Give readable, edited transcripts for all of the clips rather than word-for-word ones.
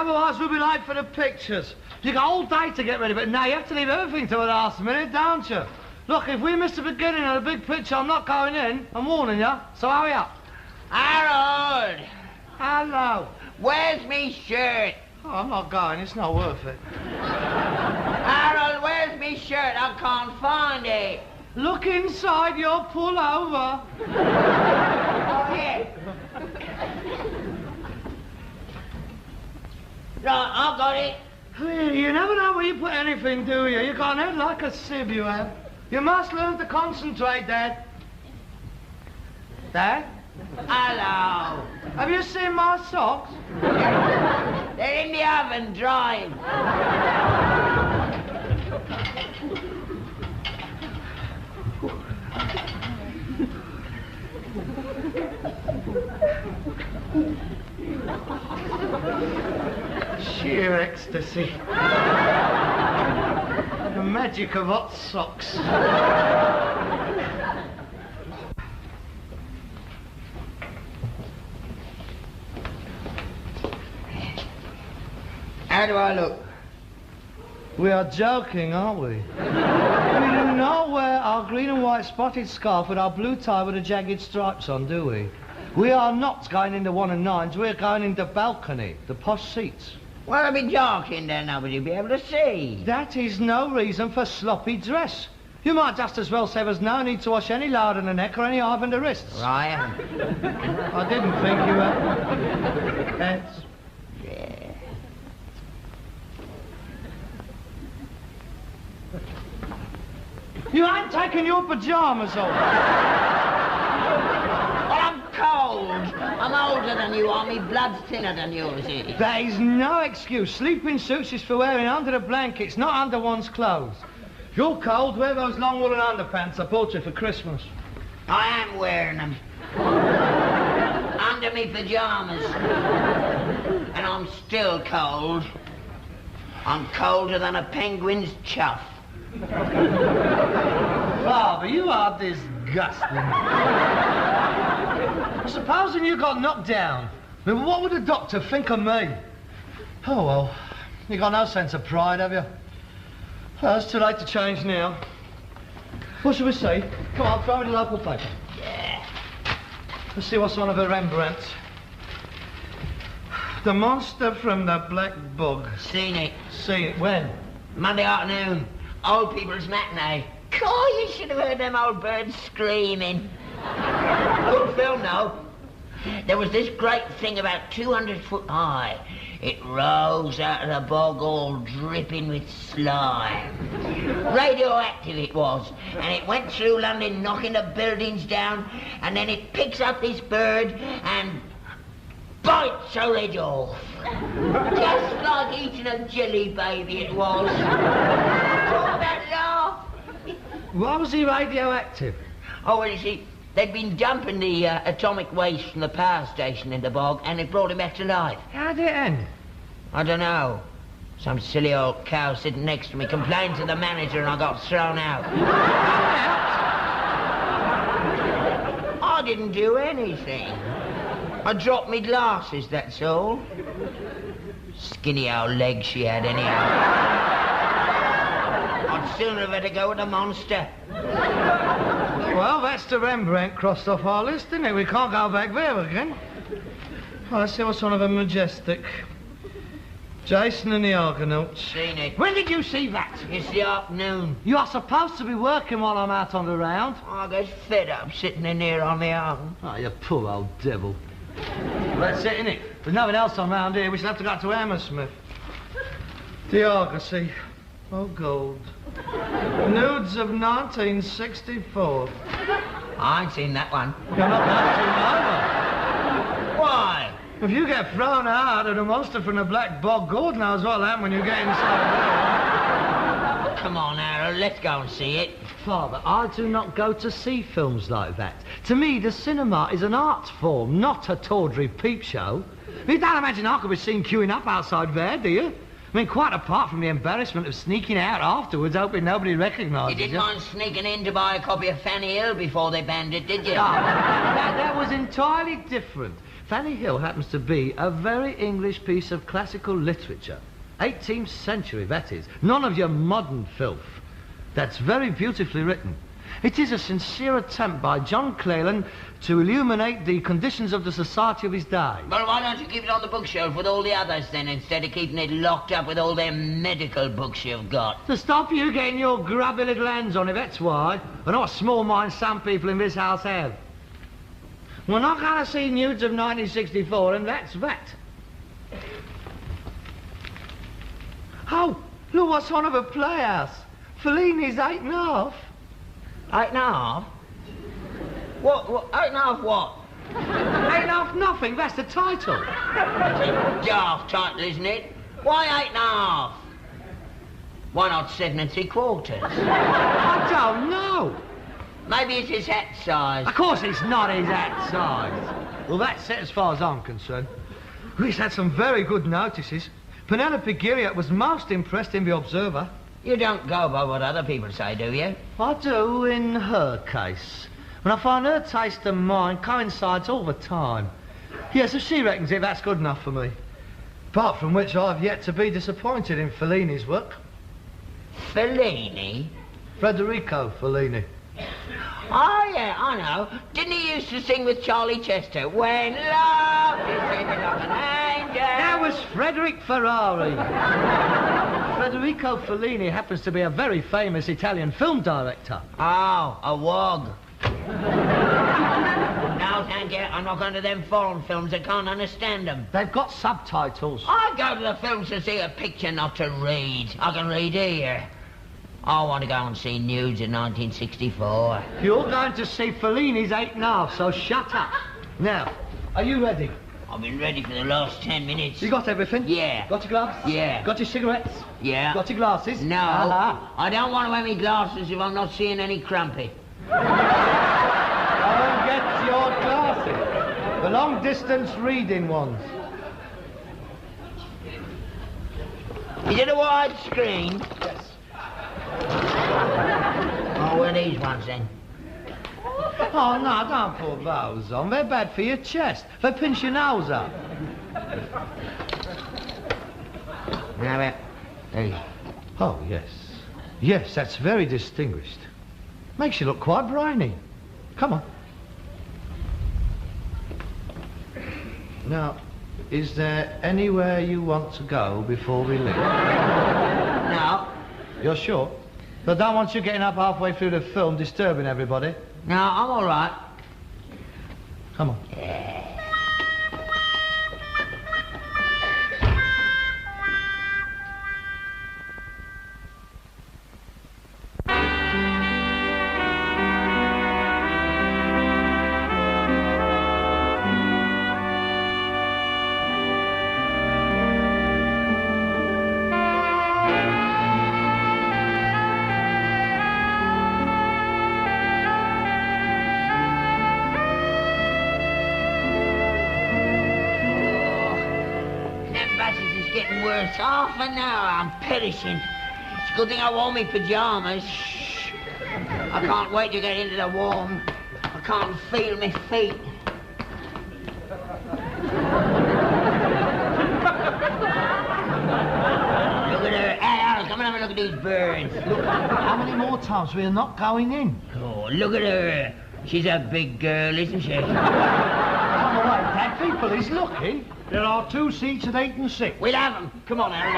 otherwise we'll be late for the pictures. You got all day to get ready, but now you have to leave everything to the last minute, don't you? Look, if we miss the beginning of the big picture, I'm not going in. I'm warning you, so hurry up. Harold! Hello. Where's me shirt? Oh, I'm not going, it's not worth it. Harold, where's me shirt? I can't find it. Look inside your pullover. Oh, here. Right, I've got it. You never know where you put anything, do you? You got an head like a sieve, you have. You must learn to concentrate, Dad. Dad? Hello. Have you seen my socks? They're in the oven, drying. Sheer ecstasy. The magic of hot socks. How do I look? We are joking, aren't we? We do not wear our green and white spotted scarf with our blue tie with the jagged stripes on, do we? We are not going into 1 and 9s, we're going into balcony, the posh seats. Well, I'll be joking then, nobody'll be able to see. That is no reason for sloppy dress. You might just as well say there's no need to wash any lard in the neck or any hive in the wrists. Right. I didn't think you had. Heads. Yeah. You ain't taking your pyjamas off. Well, I'm cold. I'm older than you are. Me blood's thinner than yours is. That is no excuse. Sleeping suits is for wearing under the blankets, not under one's clothes. If you're cold, wear those long woolen underpants I bought you for Christmas. I am wearing them. Under me pyjamas. And I'm still cold. I'm colder than a penguin's chuff. Father, you are disgusting. Supposing you got knocked down, then what would the doctor think of me? Oh, well, you got no sense of pride, have you? Well, it's too late to change now. What shall we see? Come on, throw in the local paper. Yeah. Let's see what's on of a Rembrandt. The Monster from the Black Bog. Seen it. Seen it when? Monday afternoon. Old people's matinee. God, you should have heard them old birds screaming. Good film, though. There was this great thing about 200 foot high. It rose out of the bog all dripping with slime. Radioactive it was. And it went through London knocking the buildings down. And then it picks up this bird and bites her head off. Just like eating a jelly baby it was. Talk about laugh. Why was he radioactive? Oh, well, you see, they'd been dumping the atomic waste from the power station in the bog, and it brought him back to life. How did it end? I don't know. Some silly old cow sitting next to me complained to the manager, and I got thrown out. I didn't do anything. I dropped me glasses, that's all. Skinny old legs she had, anyhow. I'd sooner have had to go with the monster. Well, that's the Rembrandt crossed off our list, isn't it? We can't go back there again. Well, let's see what's on of a Majestic. Jason and the Argonauts. Seen it. When did you see that? Yesterday afternoon. You are supposed to be working while I'm out on the round. I get fed up sitting in here on my own. Oh, you poor old devil. Well, that's it, innit? There's nothing else on round here. We shall have to go to Hammersmith. The Argosy. Oh, gold. Nudes of 1964. I ain't seen that one. You're not going to either. Why? If you get thrown out of the Monster from the Black Bog, God knows what'll happen when you get inside there. Come on, Harold, let's go and see it. Father, I do not go to see films like that. To me, the cinema is an art form, not a tawdry peep show. You don't imagine I could be seen queuing up outside there, do you? I mean, quite apart from the embarrassment of sneaking out afterwards, hoping nobody recognises You didn't mind sneaking in to buy a copy of Fanny Hill before they banned it, did you? No, that was entirely different. Fanny Hill happens to be a very English piece of classical literature. 18th century, that is. None of your modern filth. That's very beautifully written. It is a sincere attempt by John Cleland to illuminate the conditions of the society of his day. Well, why don't you keep it on the bookshelf with all the others, then, instead of keeping it locked up with all them medical books you've got? To stop you getting your grubby little hands on it, that's why. And what small minds some people in this house have. We're not going to see nudes of 1964, and that's that. Oh, look what's on of a playhouse. Fellini's 8.5. 8.5? What? 8.5 what? 8.5 nothing, that's the title. That's a daft title, isn't it? Why 8.5? Why not 7 3/4? I don't know. Maybe it's his hat size. Of course it's not his hat size. Well, that's it as far as I'm concerned. He's had some very good notices. Penelope Gilliatt was most impressed in The Observer. You don't go by what other people say, do you? I do in her case. And I find her taste and mine coincides all the time. Yes, if she reckons it, that's good enough for me. Apart from which, I've yet to be disappointed in Fellini's work. Fellini? Federico Fellini. Oh, yeah, I know. Didn't he used to sing with Charlie Chester? When love is singing like an angel. That was Frederick Ferrari. Federico Fellini happens to be a very famous Italian film director. Oh, a wog. No, thank you. I'm not going to them foreign films. I can't understand them. They've got subtitles. I go to the films to see a picture, not to read. I can read here. I want to go and see nudes in 1964. You're going to see Fellini's 8.5, so shut up. Now, are you ready? I've been ready for the last 10 minutes. You got everything? Yeah. Got your gloves? Yeah. Got your cigarettes? Yeah. Got your glasses? No. I don't want to wear my glasses if I'm not seeing any crumpet. Go and get your glasses. The long-distance reading ones. Is it a wide screen? Yes. Oh, well, these ones then. Oh, no, don't put those on. They're bad for your chest. They pinch your nose up. Now, these. Oh, yes. Yes, that's very distinguished. Makes you look quite brainy. Come on. Now, is there anywhere you want to go before we leave? No. You're sure? I don't want you getting up halfway through the film, disturbing everybody. No, I'm all right. Come on. Half an hour, I'm perishing. It's a good thing I wore my pyjamas. Shh. I can't wait to get into the warm. I can't feel my feet. Look at her. Hey, Al, come and have a look at these birds. Look, how many more times we're not going in? Oh, look at her. She's a big girl, isn't she? Come away, Dad. People is looking. There are 2 seats at 8 and 6. We'll have them. Come on, Al.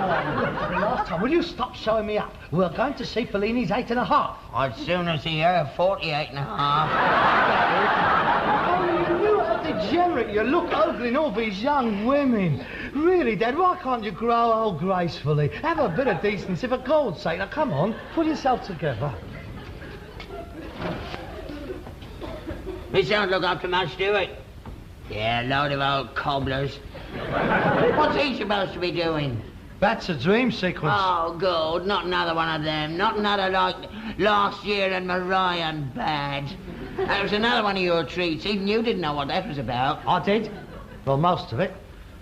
Oh, look, for the last time, will you stop showing me up? We're going to see Fellini's 8.5. I'd sooner see her 48 and a half. Oh, you are degenerate. You look ugly in all these young women. Really, Dad, why can't you grow old gracefully? Have a bit of decency for God's sake. Now, come on, pull yourself together. We don't look up to much, do we? Yeah, load of old cobblers. What's he supposed to be doing? That's a dream sequence. Oh, good. Not another one of them. Not another like last year and Mariah and Bad. That was another one of your treats. Even you didn't know what that was about. I did. Well, most of it.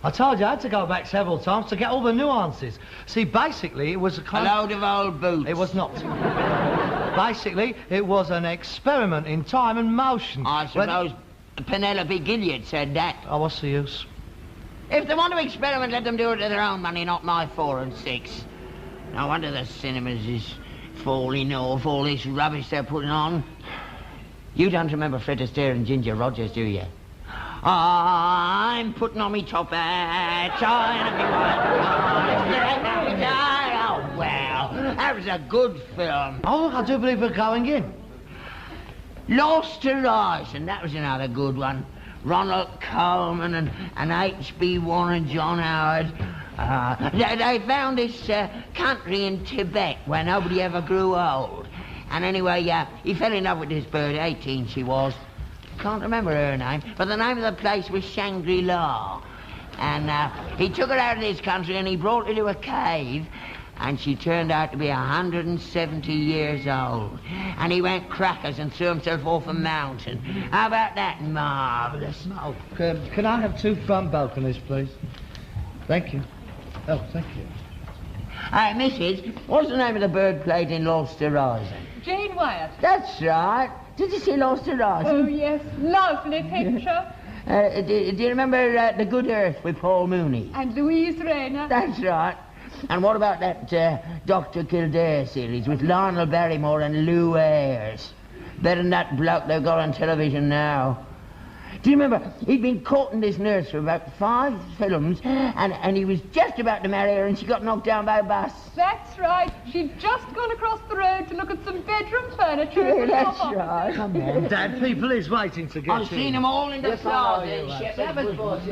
I told you I had to go back several times to get all the nuances. See, basically, it was a kind A load of old boots. It was not. Basically, it was an experiment in time and motion. I suppose Penelope Gilliard said that. Oh, what's the use? If they want to experiment, let them do it at their own money, not my 4 and 6. No wonder the cinemas is falling off, all this rubbish they're putting on. You don't remember Fred Astaire and Ginger Rogers, do you? I'm putting on me top hat, oh, well, that was a good film. Oh, I do believe we're going in. Lost Horizon, that was another good one. Ronald Coleman and H.B. Warren, John Howard. They found this country in Tibet where nobody ever grew old. And anyway, he fell in love with this bird, 18 she was. Can't remember her name, but the name of the place was Shangri-La. And he took her out of this country and he brought her to a cave, and she turned out to be 170 years old. And he went crackers and threw himself off a mountain. How about that? Marvellous. Oh, can I have 2 front balconies, please? Thank you. Oh, thank you. Hey, missus, what's the name of the bird played in Lost Horizon? Jane Wyatt. That's right. Did you see Lost Horizon? Oh, yes. Lovely picture. Do you remember The Good Earth with Paul Mooney? And Louise Rayner. That's right. And what about that Dr. Kildare series with Lionel Barrymore and Lou Ayres? Better than that bloke they've got on television now. Do you remember, he'd been courting this nurse for about 5 films, and he was just about to marry her, and she got knocked down by a bus. That's right. She'd just gone across the road to look at some bedroom furniture. Yeah, that's right. Come on, Dad, people is waiting to get I've seen them all in the closet. Shepherd's Bush.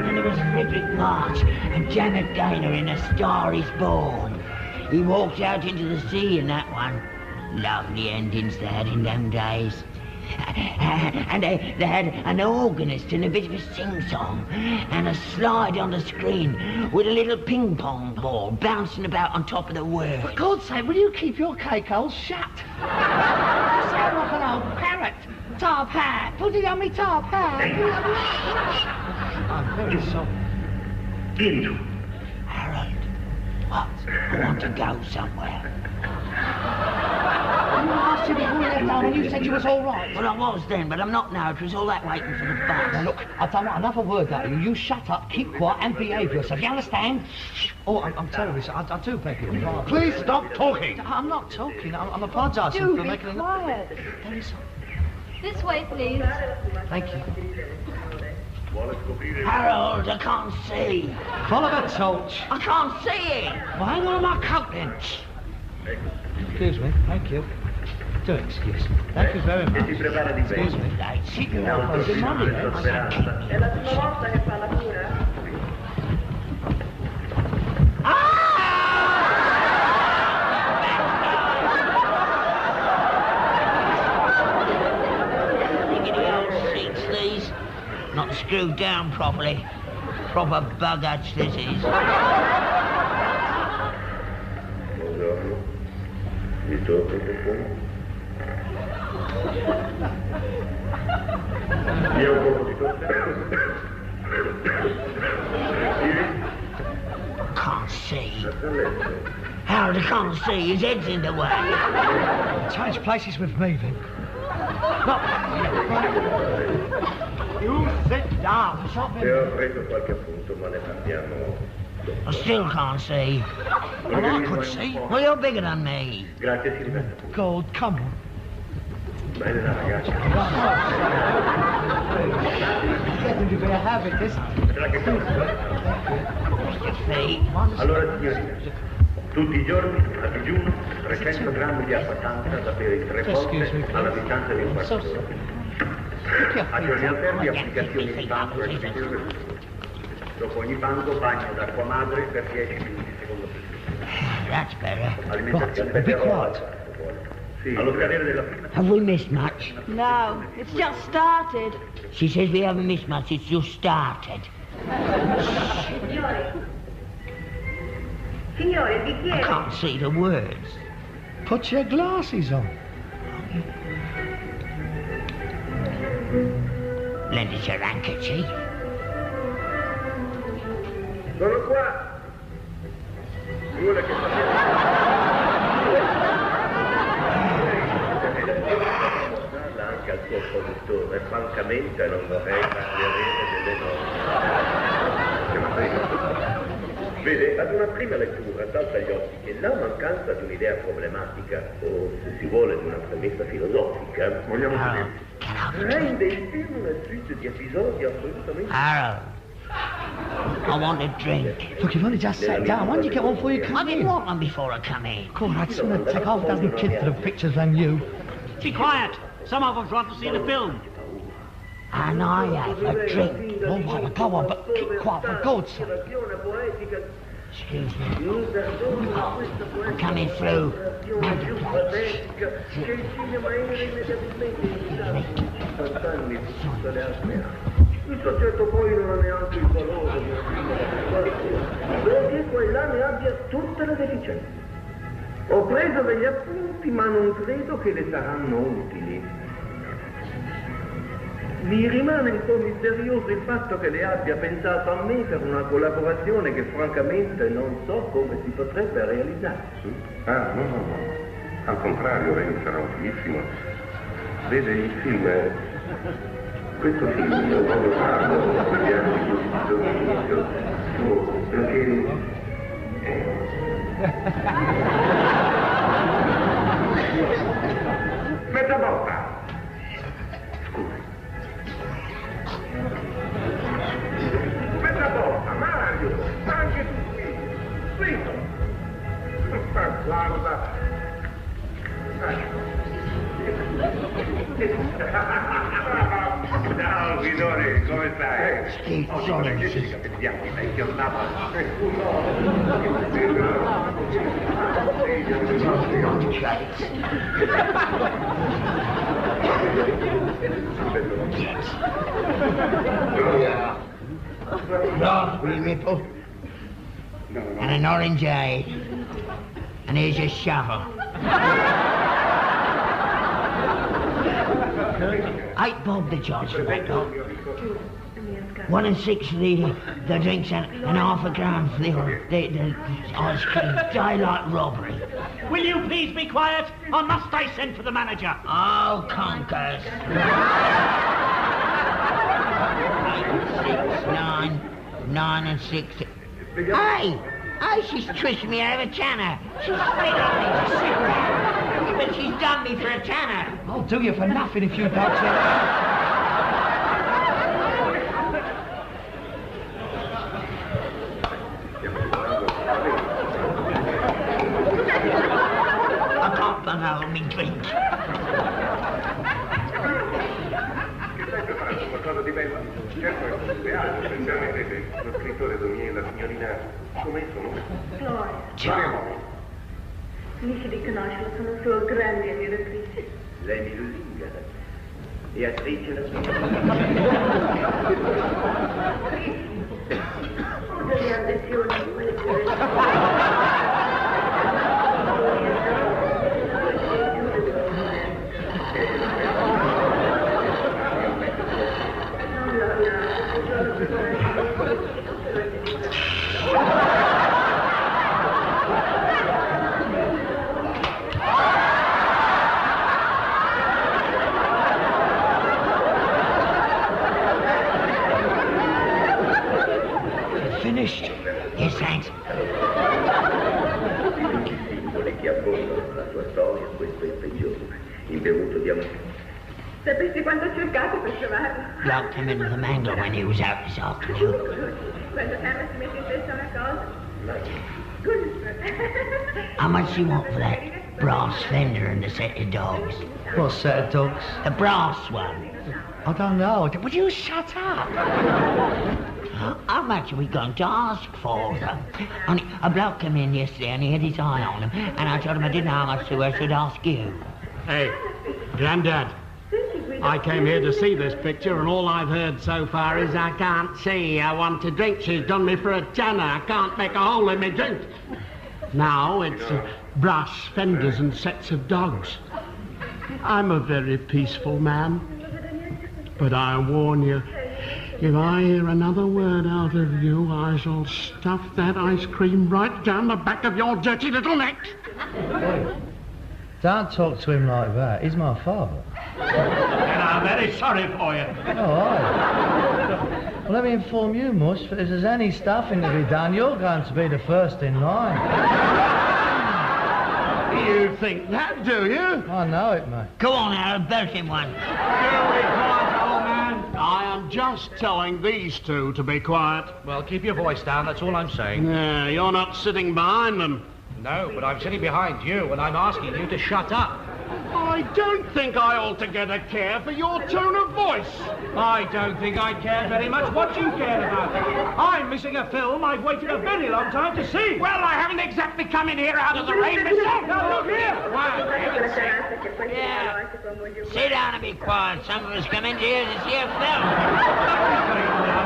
And there was Frederick March and Janet Gaynor in A Star Is Born. He walked out into the sea in that one. Lovely endings they had in them days. And they had an organist and a bit of a sing-song and a slide on the screen with a little ping-pong ball bouncing about on top of the words. For God's sake, will you keep your cake holes shut? You sound like an old parrot. Top hat. Put it on me top hat. I'm very sorry. Harold, what? I want to go somewhere. I asked you before you left home and you said you was all right. Well, I was then, but I'm not now. It was all that waiting for the bus. Now, look, I don't want another word out of you. You shut up, keep quiet, and behave yourself. You understand? Oh, I'm terribly sorry. I do beg your pardon. Please stop talking. I'm not talking. I'm apologising Do for be making a... quiet. Very sorry. This way, please. Thank you. Harold, I can't see. Follow the torch. I can't see it. Well, hang on to my coat then. Excuse me. Thank you. Do excuse me. Thank you very much. Excuse me. Oh, good morning. È la prima volta che fa la cura? Not screwed down properly. Proper bug hutch this is. Can't see. Harold, I can't see. His head's in the way. Change places with me, then. You sit down. Stop him. Ho preso qualche appunto, ma ne parliamo. I still can't see. Well, I could see. Well, you're bigger than me. Grazie, si ripete. God, come on. Bene, ragazzi. Getting to be a habit, isn't it? Your feet. Allora, signorina, tutti i giorni a digiuno 300 grammi di acqua tanta da bere 3 volte alla distanza di un quarto d'ora. A giorni alterni applicazioni di banco e di dopo ogni banco bagno d'acqua madre per 10 minuti secondo me. That's better. Alimentazione Right, be quiet. Sì, allo scadere della prima. Have we missed much? No, it's just started. She says we haven't missed much, it's just started. Signore, il I bicchiere. can't see the words. Put your glasses on. Lend us your handkerchief. Sono qua. Vuole che anche al suo produttore, francamente non vorrei fargli avere delle norme. Vede, ad una prima lettura salta agli occhi che la mancanza di un'idea problematica, o se si vuole di una premessa filosofica, vogliamo dire, rende il film una suite di episodi assolutamente... Harold, I want a drink. Look, you've only just sat down. Why didn't you get one before you come I in? didn't want one before I come in. God, I'd sooner take half a dozen kids to the pictures than you. Be quiet. Some of us want to see the film. And I have a drink. All right, well, go on, but keep quiet for God's sake. Excuse me. I'm coming through. Il soggetto poi non ha neanche il valore di una prima perché quella ne abbia tutte le deficienze. Ho preso degli appunti, ma non credo che le saranno utili. Mi rimane un po' misterioso il fatto che le abbia pensato a me per una collaborazione che francamente non so come si potrebbe realizzare. Ah, no. Al contrario, lei sarà utilissimo. Vede, il film è... Questo film non voglio farlo perché anche all'inizio, perché... Mezza botta! Scusi. Mezza botta, Mario! Anche tu qui! Spinto! Guarda! Ciao Guidone, come stai? Sorry. Vediamo, sei chiamato. Raspberry ripple. And an orangeade. And here's your shovel. 8 bob the charge for that dog. 1 6 for the drinks and half a gram for the ice cream. Daylight robbery. Will you please be quiet, or must I send for the manager? Oh, conkers. 9 and 6. Hey! Hey, she's twisted me out of a tanner. She's spit on me to cigarette. But she's done me for a tanner. I'll do you for nothing if you don't say I can't bung me drink. Qualcosa di bello? Certo è un teatro, pensate, lo scrittore Domini e la signorina, come sono? Gloria. Mi si riconosce, sono sue grandi ammiratrici. Lei mi lusinga. E attrice la sua. Ho delle ambizioni in quelle Finished? Yes, thanks. I simboli che abbondano la sua storia, questo è il peggiore. Imbevuto di amore. Sapessi quanto ho cercato per trovarlo. Locked him into the mangle when he was out this afternoon. Quando Emma si mette in testa una cosa. Good. How much do you want for that brass fender and the set of dogs? What set of dogs? The brass one. I don't know. Would you shut up? How much are we going to ask for them? Only a bloke came in yesterday and he had his eye on them, and I told him I didn't know how much so I should ask you. Hey, Grandad, I came here to see this picture, and all I've heard so far is I can't see. I want to drink. She's done me for a tanner. I can't make a hole in me drink. Now it's brass fenders and sets of dogs. I'm a very peaceful man, but I warn you, If I hear another word out of you, I shall stuff that ice cream right down the back of your dirty little neck. Don't talk to him like that. He's my father. And I'm very sorry for you. Oh, aye. Well, let me inform you, Mush, that if there's any stuffing to be done, you're going to be the first in line. You think that, do you? I know it, mate. Go on, Harold, belt him one. You be quiet, old man. I am just telling these two to be quiet. Well, keep your voice down, that's all I'm saying. Yeah, you're not sitting behind them. No, but I'm sitting behind you, and I'm asking you to shut up. I don't think I altogether care for your tone of voice. I don't think I care very much what you care about. I'm missing a film I've waited a very long time to see. Well, I haven't exactly come in here out of the rain myself. Now, look here. Wow, yeah. Sit down and be quiet. Some of us come in here to see a film.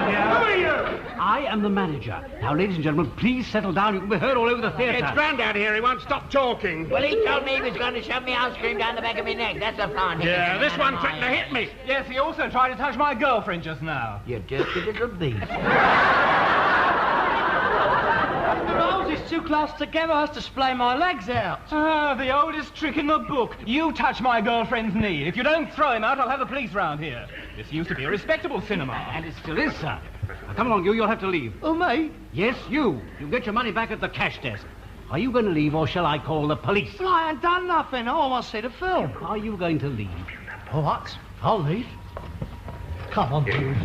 Who are you? I am the manager. Now, ladies and gentlemen, please settle down. You can be heard all over the theatre. It's Grandad here. He won't stop talking. Well, he told me he was going to shove me ice cream down the back of my neck. That's a fine. Yeah, this one threatened to hit me. Yes, he also tried to touch my girlfriend just now. You dirty little beast. It's too close together. I have to splay my legs out. Ah, the oldest trick in the book. You touch my girlfriend's knee. If you don't throw him out, I'll have the police round here. This used to be a respectable cinema. And it still is, sir. Now, come along, you'll have to leave. Oh, me? Yes, you. You'll get your money back at the cash desk. Are you going to leave, or shall I call the police? Well, I ain't done nothing. I want to see the film. Are you going to leave? All right, I'll leave. Come on, dude.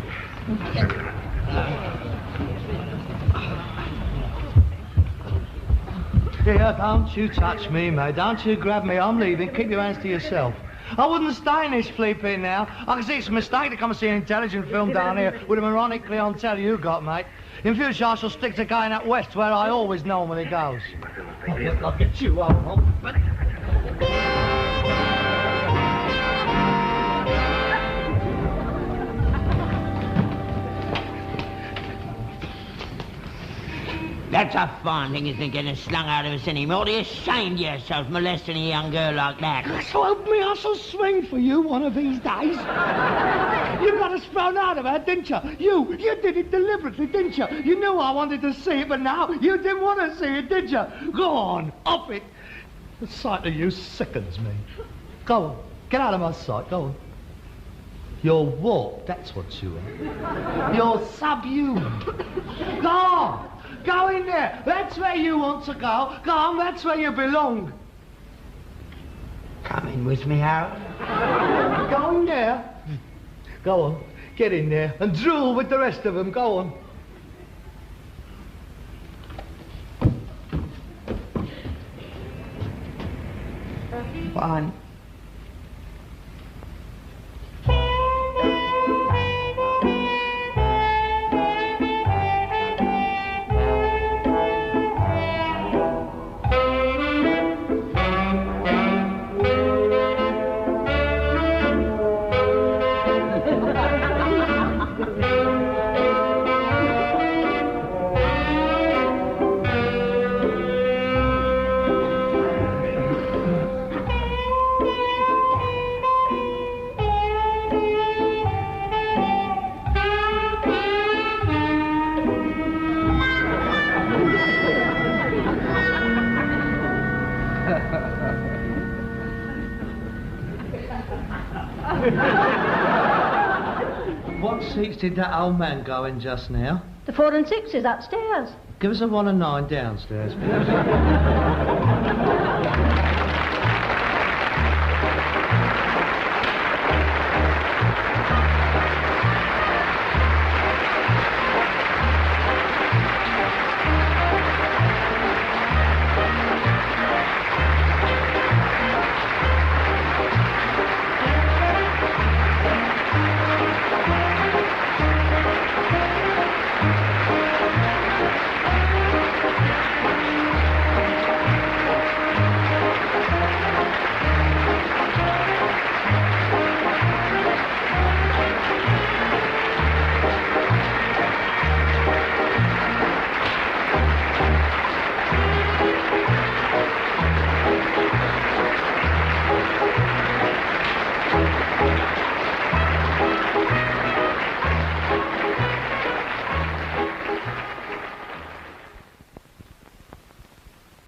Here, don't you touch me, mate. Don't you grab me. I'm leaving. Keep your hands to yourself. I wouldn't stay in this flea pit now. I can see it's a mistake to come and see an intelligent film down here with a moronic clientele you got, mate. In future, I shall stick to going out west, where I always know when it goes. Oh, look at you, old but... That's a fine thing, isn't it, getting slung out of us anymore? You're ashamed of yourself molesting a young girl like that. So help me, I shall swing for you one of these days. You got us thrown out of her, didn't you? You did it deliberately, didn't you? You knew I wanted to see it, but now you didn't want to see it, did you? Go on, up it. The sight of you sickens me. Go on, get out of my sight, go on. You're warped, that's what you are. You're subhuman. Go on. Go in there. That's where you want to go. Go on, that's where you belong. Come in with me, Harold. Go in there. Go on, get in there and drool with the rest of them. Go on. Fine. What seats did that old man go in just now? The 4 and 6 is upstairs. Give us a 1 and 9 downstairs, please.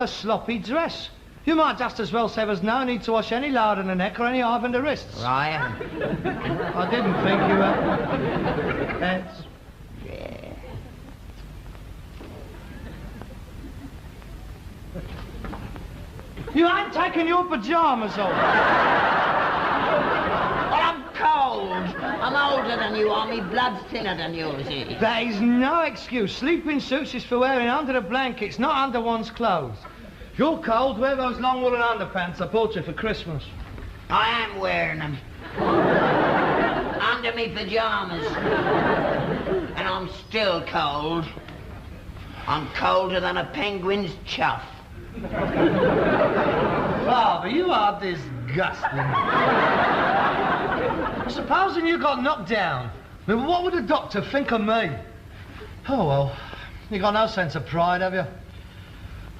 A sloppy dress. You might just as well say there's no need to wash any lard in the neck or any hive in the wrists. Right. I didn't think you were. That's... Yeah. You ain't taking your pyjamas off. Well, I'm cold. I'm older than you are. My blood's thinner than yours is. That is no excuse. Sleeping suits is for wearing under the blankets, not under one's clothes. If you're cold, wear those long woolen underpants I bought you for Christmas. I am wearing them. Under me pyjamas. And I'm still cold. I'm colder than a penguin's chuff. Father, you are disgusting. Supposing you got knocked down, I mean, what would the doctor think of me? Oh, well, you got no sense of pride, have you?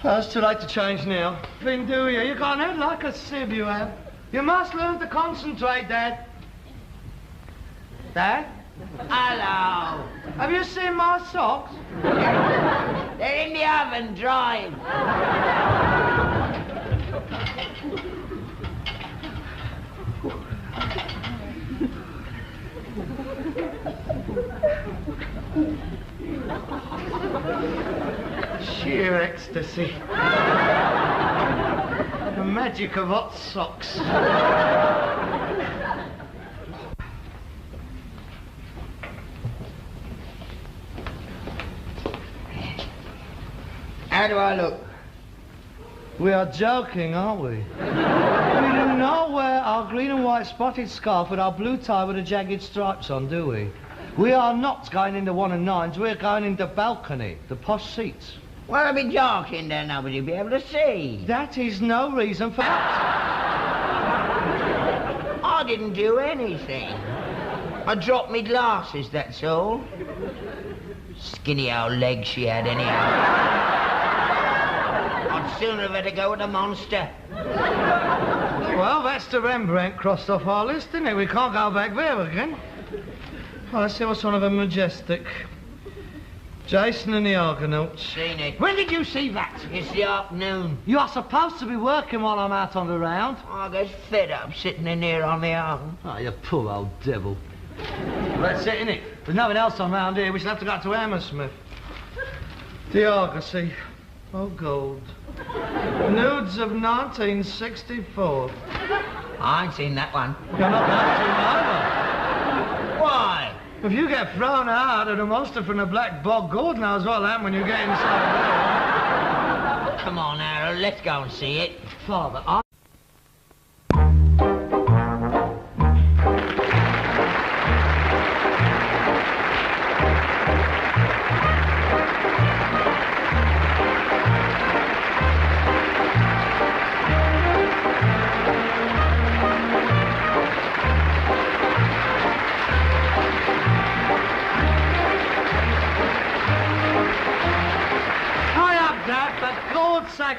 Well, it's too late to change now. Thing, do you? You got an head like a sieve, you have. You must learn to concentrate, Dad. Dad? Hello. Have you seen my socks? They're in the oven, drying. Sheer ecstasy. The magic of hot socks. How do I look? We are joking, aren't we? We do not wear our green and white spotted scarf with our blue tie with the jagged stripes on, do we? We are not going into 1 and 9s, we're going into balcony, the posh seats. Well, I'll be joking then, nobody will be able to see. That is no reason for that. I didn't do anything. I dropped me glasses, that's all. Skinny old legs she had, anyhow. I'd sooner have had to go with the monster. Well, that's the Rembrandt crossed off our list, isn't it? We can't go back there again. Well, let's see what's one of them majestic. Jason and the Argonauts. Seen it. When did you see that? It's the afternoon. You are supposed to be working while I'm out on the round. I get fed up sitting in here on my own. Oh, you poor old devil. Well, that's it, innit? There's nothing else on round here. We shall have to go to Hammersmith. The Argosy. Oh, gold. Nudes of 1964. I ain't seen that one. You're not going to either. Why? If you get thrown out of the monster from the Black Bog, God knows what'll happen when you get inside there. Come on, Harold, let's go and see it. Father,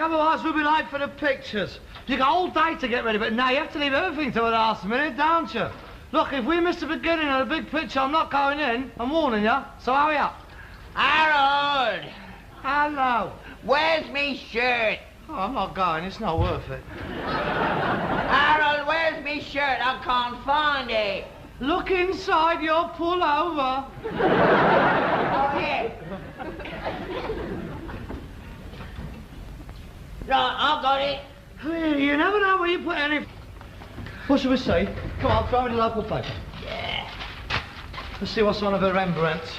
otherwise we'll be late for the pictures. You got all day to get ready, but now you have to leave everything to the last minute, don't you? Look, if we miss the beginning of the big picture, I'm not going in. I'm warning you, so hurry up. Harold! Hello. Where's me shirt? Oh, I'm not going, it's not worth it. Harold, where's me shirt? I can't find it. Look inside your pullover. Oh, here. Right, I've got it. You never know where you put any... What shall we say? Come on, throw in the local paper. Yeah. Let's see what's one of the Rembrandts.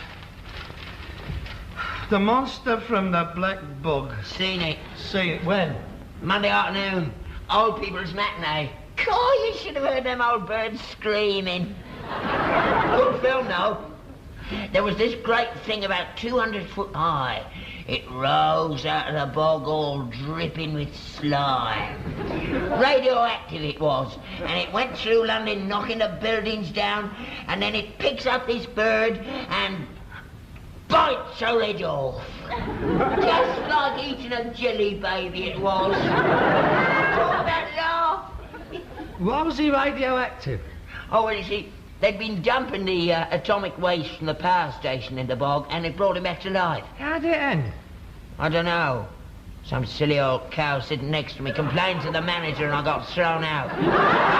The Monster from the Black Bog. Seen it. Seen it. When? Monday afternoon. Old people's matinee. God, you should have heard them old birds screaming. Good film, though. There was this great thing about 200 foot high. It rose out of the bog all dripping with slime. Radioactive it was, and it went through London knocking the buildings down, and then it picks up this bird and bites her head off. Just like eating a jelly baby it was. Talk about laugh. Why was he radioactive? Oh, well, you see, they'd been dumping the atomic waste from the power station in the bog, and it brought him back to life. How did it end? I don't know. Some silly old cow sitting next to me complained to the manager and I got thrown out.